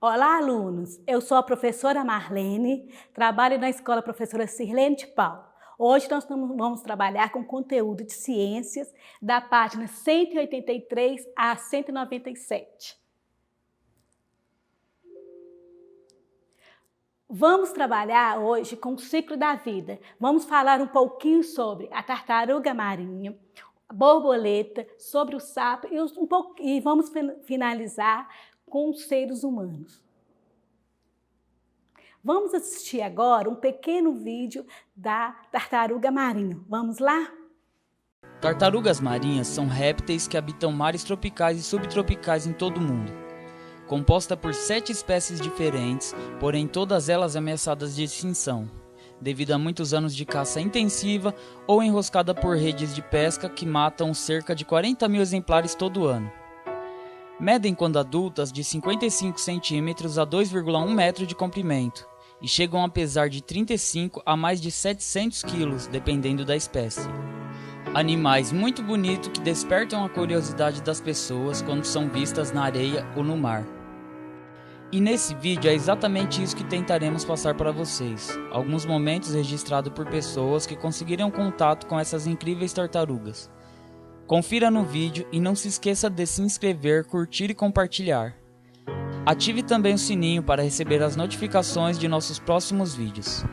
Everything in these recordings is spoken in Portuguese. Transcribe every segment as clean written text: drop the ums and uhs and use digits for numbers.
Olá, alunos! Eu sou a professora Marlene, trabalho na escola professora Sirlene de Paula. Hoje nós vamos trabalhar com conteúdo de ciências da página 183 a 197. Vamos trabalhar hoje com o ciclo da vida. Vamos falar um pouquinho sobre a tartaruga marinha, a borboleta, sobre o sapo e vamos finalizar com os seres humanos. Vamos assistir agora um pequeno vídeo da tartaruga marinha. Vamos lá? Tartarugas marinhas são répteis que habitam mares tropicais e subtropicais em todo o mundo. Composta por 7 espécies diferentes, porém todas elas ameaçadas de extinção, devido a muitos anos de caça intensiva ou enroscada por redes de pesca que matam cerca de 40 mil exemplares todo ano. Medem quando adultas de 55 centímetros a 2,1 metros de comprimento e chegam a pesar de 35 a mais de 700 quilos, dependendo da espécie. Animais muito bonitos que despertam a curiosidade das pessoas quando são vistas na areia ou no mar. E nesse vídeo é exatamente isso que tentaremos passar para vocês, alguns momentos registrados por pessoas que conseguiram contato com essas incríveis tartarugas. Confira no vídeo e não se esqueça de se inscrever, curtir e compartilhar. Ative também o sininho para receber as notificações de nossos próximos vídeos.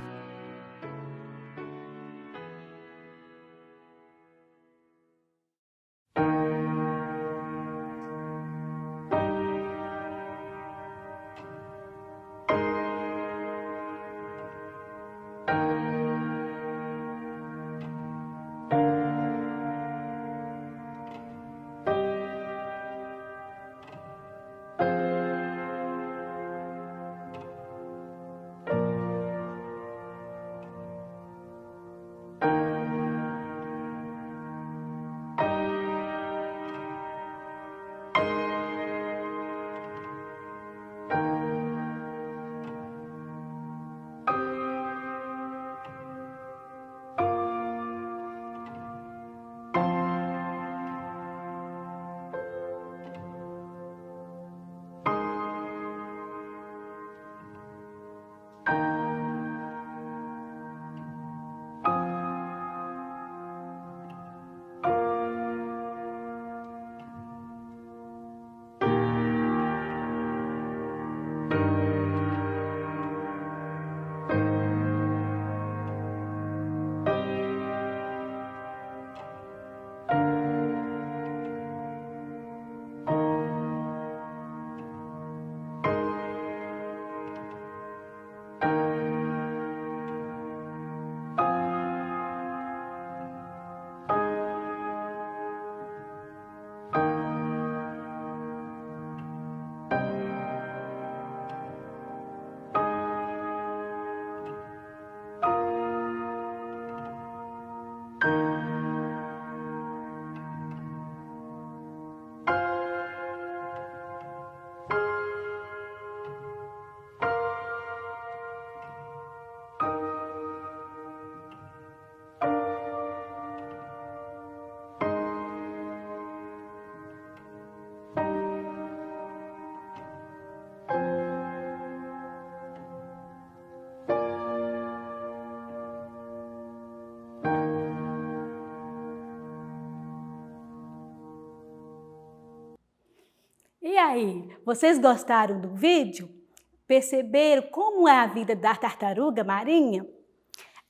E aí, vocês gostaram do vídeo? Perceberam como é a vida da tartaruga marinha?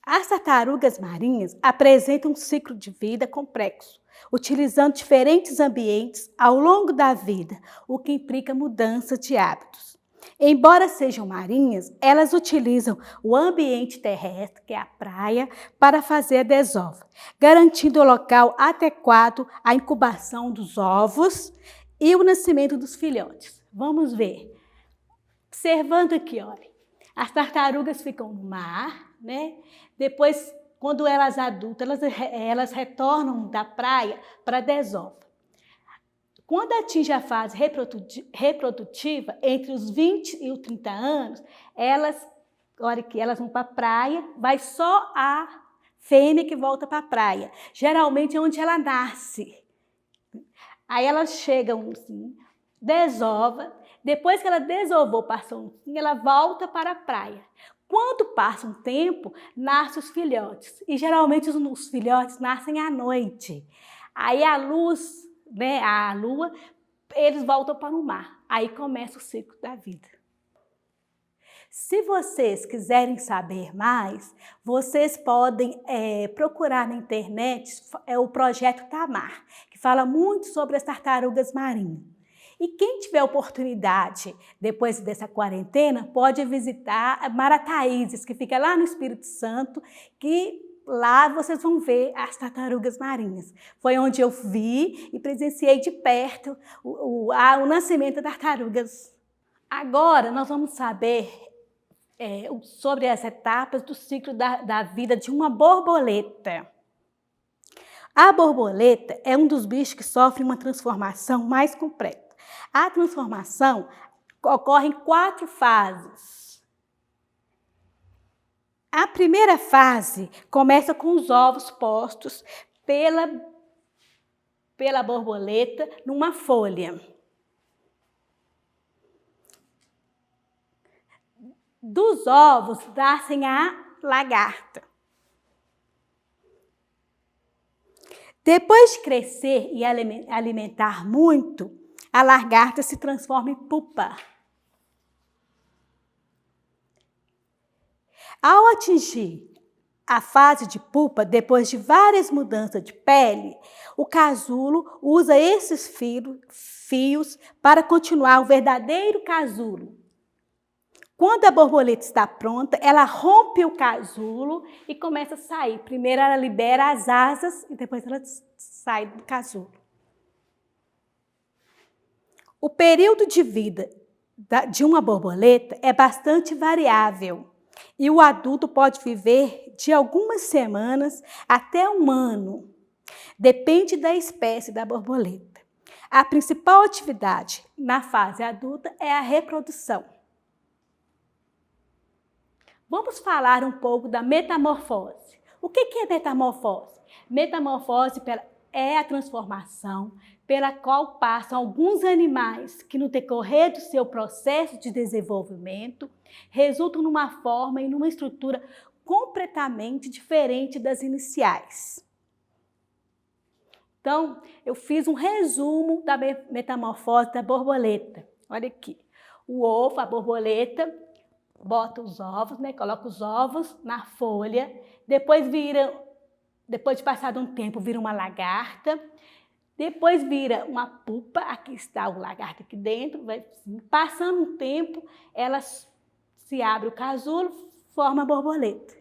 As tartarugas marinhas apresentam um ciclo de vida complexo, utilizando diferentes ambientes ao longo da vida, o que implica mudança de hábitos. Embora sejam marinhas, elas utilizam o ambiente terrestre, que é a praia, para fazer a desova, garantindo o local adequado à incubação dos ovos e o nascimento dos filhotes. Vamos ver. Observando aqui, olha, as tartarugas ficam no mar, né? Depois, quando elas adultas, elas retornam da praia para a desova. Quando atinge a fase reprodutiva, entre os 20 e os 30 anos, olha aqui, elas vão para a praia, vai só a fêmea que volta para a praia. Geralmente é onde ela nasce. Aí elas chegam assim, desova. Depois que ela desovou, passou um pouquinho, ela volta para a praia. Quando passa um tempo, nascem os filhotes. E geralmente os filhotes nascem à noite. Aí a luz, né, a lua, eles voltam para o mar. Aí começa o ciclo da vida. Se vocês quiserem saber mais, vocês podem procurar na internet o Projeto Tamar, que fala muito sobre as tartarugas marinhas. E quem tiver oportunidade, depois dessa quarentena, pode visitar Marataízes, que fica lá no Espírito Santo, que lá vocês vão ver as tartarugas marinhas. Foi onde eu vi e presenciei de perto o nascimento das tartarugas. Agora nós vamos saber sobre as etapas do ciclo da vida de uma borboleta. A borboleta é um dos bichos que sofre uma transformação mais completa. A transformação ocorre em 4 fases. A primeira fase começa com os ovos postos pela borboleta numa folha. Dos ovos nascem a lagarta. Depois de crescer e alimentar muito, a lagarta se transforma em pupa. Ao atingir a fase de pupa, depois de várias mudanças de pele, o casulo usa esses fios para continuar o verdadeiro casulo. Quando a borboleta está pronta, ela rompe o casulo e começa a sair. Primeiro ela libera as asas e depois ela sai do casulo. O período de vida de uma borboleta é bastante variável e o adulto pode viver de algumas semanas até 1 ano. Depende da espécie da borboleta. A principal atividade na fase adulta é a reprodução. Vamos falar um pouco da metamorfose. O que é metamorfose? Metamorfose é a transformação pela qual passam alguns animais que, no decorrer do seu processo de desenvolvimento, resultam numa forma e numa estrutura completamente diferente das iniciais. Então, eu fiz um resumo da metamorfose da borboleta. Olha aqui, o ovo, a borboleta, bota os ovos, né? Coloca os ovos na folha, depois de passado um tempo, vira uma lagarta, depois vira uma pupa, aqui está o lagarto aqui dentro, passando um tempo, ela se abre o casulo, forma a borboleta.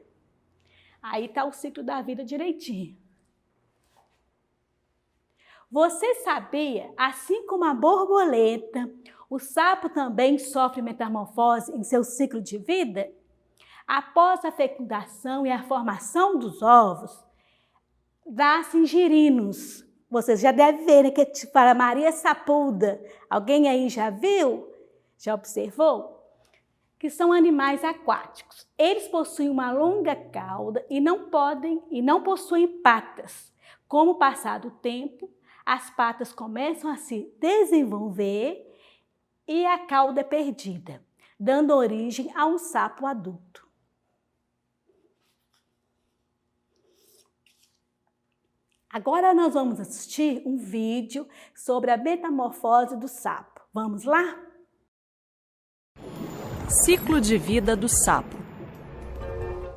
Aí está o ciclo da vida direitinho. Você sabia, assim como a borboleta, o sapo também sofre metamorfose em seu ciclo de vida? Após a fecundação e a formação dos ovos, nascem girinos. Vocês já devem ver, né, que para Maria Sapuda. Alguém aí já viu? Já observou? Que são animais aquáticos. Eles possuem uma longa cauda e não possuem patas. Com o passar do tempo, as patas começam a se desenvolver e a cauda é perdida, dando origem a um sapo adulto. Agora nós vamos assistir um vídeo sobre a metamorfose do sapo. Vamos lá? Ciclo de vida do sapo.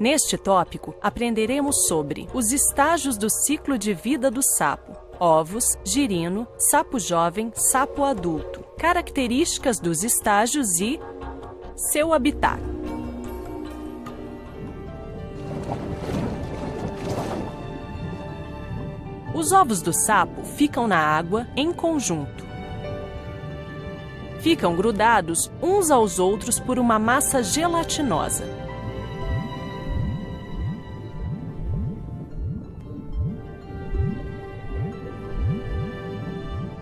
Neste tópico, aprenderemos sobre os estágios do ciclo de vida do sapo: ovos, girino, sapo jovem, sapo adulto, características dos estágios e seu habitat. Os ovos do sapo ficam na água em conjunto. Ficam grudados uns aos outros por uma massa gelatinosa.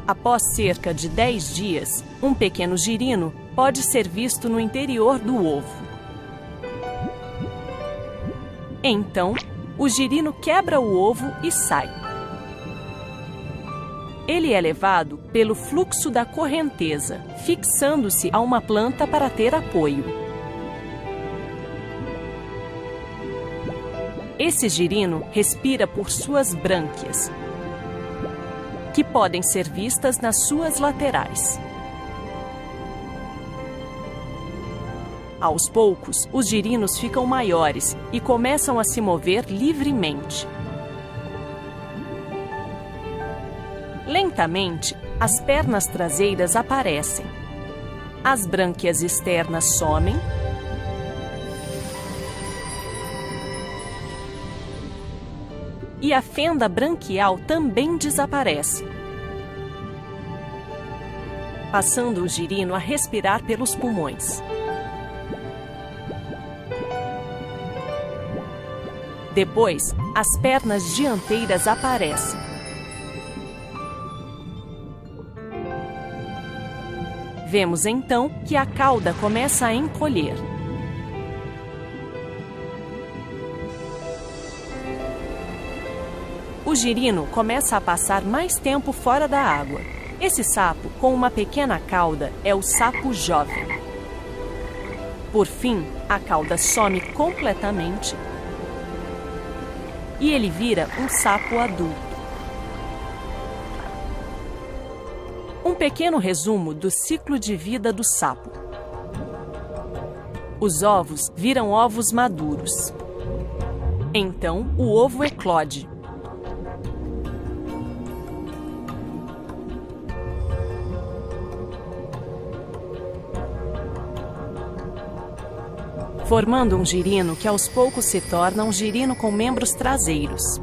Após cerca de 10 dias, um pequeno girino pode ser visto no interior do ovo. Então, o girino quebra o ovo e sai. Ele é levado pelo fluxo da correnteza, fixando-se a uma planta para ter apoio. Esse girino respira por suas brânquias, que podem ser vistas nas suas laterais. Aos poucos, os girinos ficam maiores e começam a se mover livremente. Lentamente, as pernas traseiras aparecem. As brânquias externas somem. E a fenda branquial também desaparece, passando o girino a respirar pelos pulmões. Depois, as pernas dianteiras aparecem. Vemos então que a cauda começa a encolher. O girino começa a passar mais tempo fora da água. Esse sapo, com uma pequena cauda, é o sapo jovem. Por fim, a cauda some completamente e ele vira um sapo adulto. Um pequeno resumo do ciclo de vida do sapo. Os ovos viram ovos maduros. Então, o ovo eclode. Formando um girino que aos poucos se torna um girino com membros traseiros.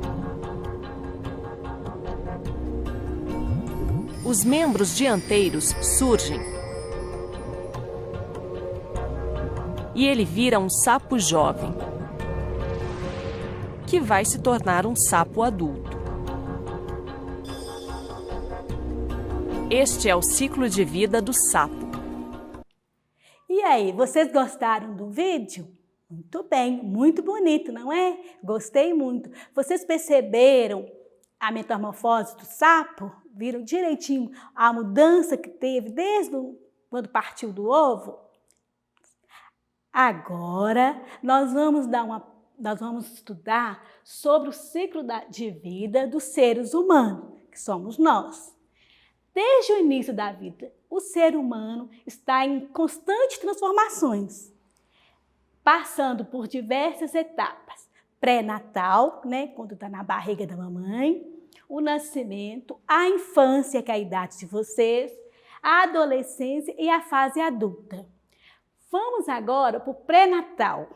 Os membros dianteiros surgem e ele vira um sapo jovem, que vai se tornar um sapo adulto. Este é o ciclo de vida do sapo. E aí, vocês gostaram do vídeo? Muito bem, muito bonito, não é? Gostei muito. Vocês perceberam a metamorfose do sapo? Viram direitinho a mudança que teve desde quando partiu do ovo? Agora, nós vamos estudar sobre o ciclo de vida dos seres humanos, que somos nós. Desde o início da vida, o ser humano está em constantes transformações, passando por diversas etapas. Pré-natal, né, quando está na barriga da mamãe, o nascimento, a infância, que é a idade de vocês, a adolescência e a fase adulta. Vamos agora para o pré-natal.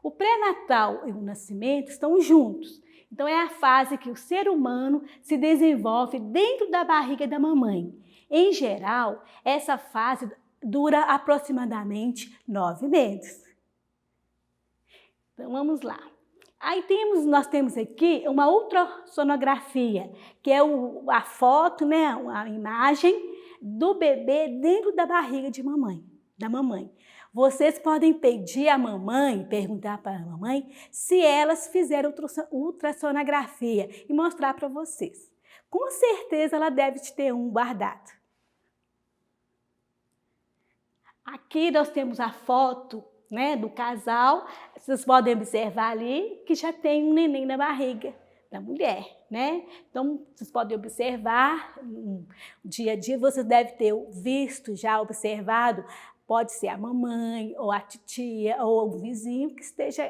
O pré-natal e o nascimento estão juntos. Então, é a fase que o ser humano se desenvolve dentro da barriga da mamãe. Em geral, essa fase dura aproximadamente 9 meses. Então, vamos lá. Aí nós temos aqui uma ultrassonografia, que é a foto, né, a imagem do bebê dentro da barriga da mamãe. Vocês podem pedir à mamãe, perguntar para a mamãe, se elas fizeram ultrassonografia e mostrar para vocês. Com certeza ela deve ter um guardado. Aqui nós temos a foto, né, do casal. Vocês podem observar ali que já tem um neném na barriga da mulher, né? Então, vocês podem observar, no dia a dia vocês devem ter visto, já observado. Pode ser a mamãe, ou a titia, ou o vizinho,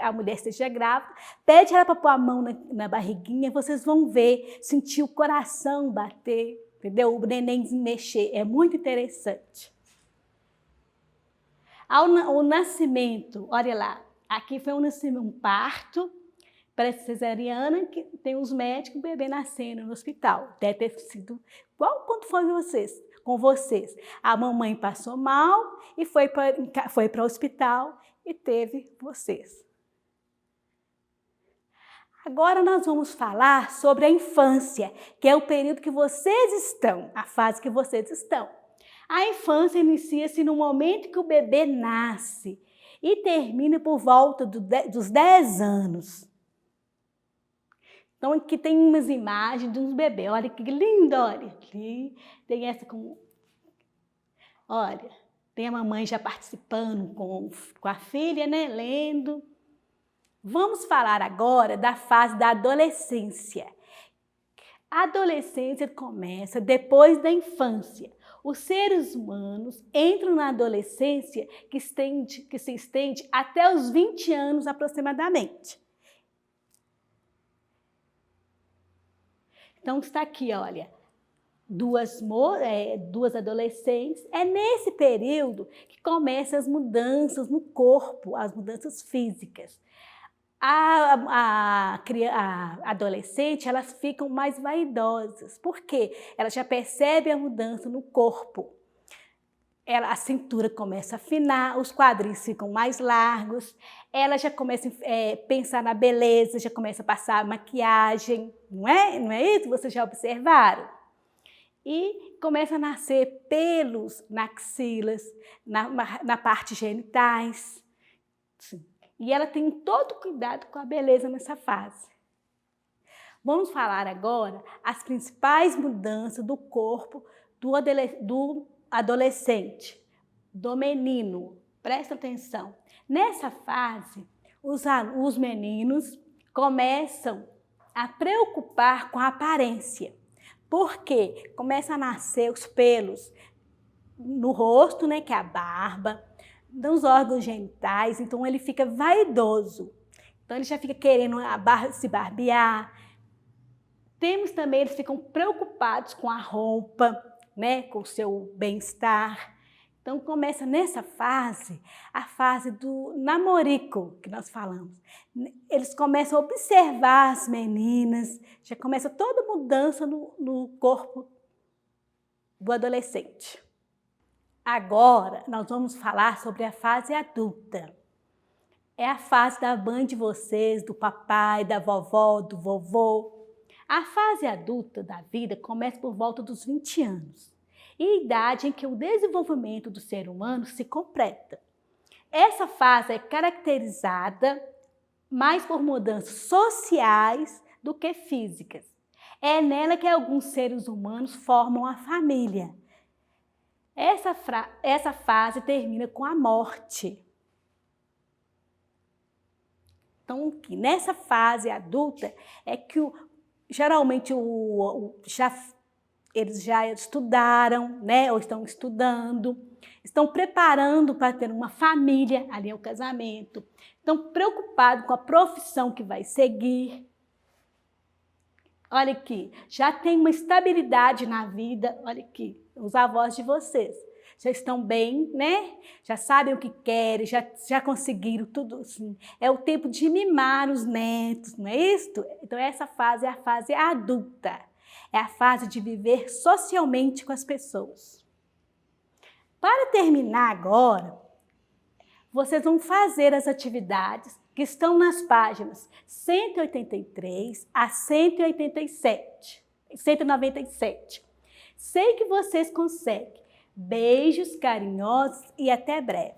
a mulher esteja grávida. Pede ela para pôr a mão na barriguinha, vocês vão ver, sentir o coração bater, entendeu? O neném mexer, é muito interessante. O nascimento, olha lá, aqui foi um parto para cesariana, que tem os médicos, o bebê nascendo no hospital. Deve ter sido igual quando foi com vocês. A mamãe passou mal e foi para o hospital e teve vocês. Agora nós vamos falar sobre a infância, que é o período que vocês estão, a fase que vocês estão. A infância inicia-se no momento que o bebê nasce e termina por volta dos 10 anos. Então, aqui tem umas imagens de uns bebês. Olha que lindo, olha. Aqui tem essa com... Olha, tem a mamãe já participando com a filha, né? Lendo. Vamos falar agora da fase da adolescência. A adolescência começa depois da infância. Os seres humanos entram na adolescência que se estende até os 20 anos aproximadamente. Então, está aqui, olha, duas adolescentes. É nesse período que começam as mudanças no corpo, as mudanças físicas. A adolescente, elas ficam mais vaidosas. Por quê? Elas já percebem a mudança no corpo. A cintura começa a afinar, os quadris ficam mais largos, ela já começa a pensar na beleza, já começa a passar maquiagem, não é? Não é isso? Vocês já observaram? E começa a nascer pelos nas axilas, na parte genitais. Sim. E ela tem todo cuidado com a beleza nessa fase. Vamos falar agora as principais mudanças do corpo do adolescente, do menino. Presta atenção. Nessa fase, os meninos começam a preocupar com a aparência. Por quê? Começam a nascer os pelos no rosto, né, que é a barba, nos órgãos genitais, então ele fica vaidoso. Então ele já fica querendo se barbear. Temos também, eles ficam preocupados com a roupa, né, com o seu bem-estar. Então começa nessa fase, a fase do namorico, que nós falamos. Eles começam a observar as meninas, já começa toda mudança no corpo do adolescente. Agora, nós vamos falar sobre a fase adulta. É a fase da mãe de vocês, do papai, da vovó, do vovô. A fase adulta da vida começa por volta dos 20 anos. E a idade em que o desenvolvimento do ser humano se completa. Essa fase é caracterizada mais por mudanças sociais do que físicas. É nela que alguns seres humanos formam a família. Essa fase termina com a morte. Então, nessa fase adulta é que geralmente eles já estudaram, né, ou estão estudando, estão preparando para ter uma família, ali é o casamento, estão preocupados com a profissão que vai seguir. Olha aqui, já tem uma estabilidade na vida, olha aqui, os avós de vocês já estão bem, né? Já sabem o que querem, já conseguiram tudo assim. É o tempo de mimar os netos, não é isso? Então essa fase é a fase adulta, é a fase de viver socialmente com as pessoas. Para terminar agora, vocês vão fazer as atividades que estão nas páginas 183 a 197. Sei que vocês conseguem. Beijos carinhosos e até breve.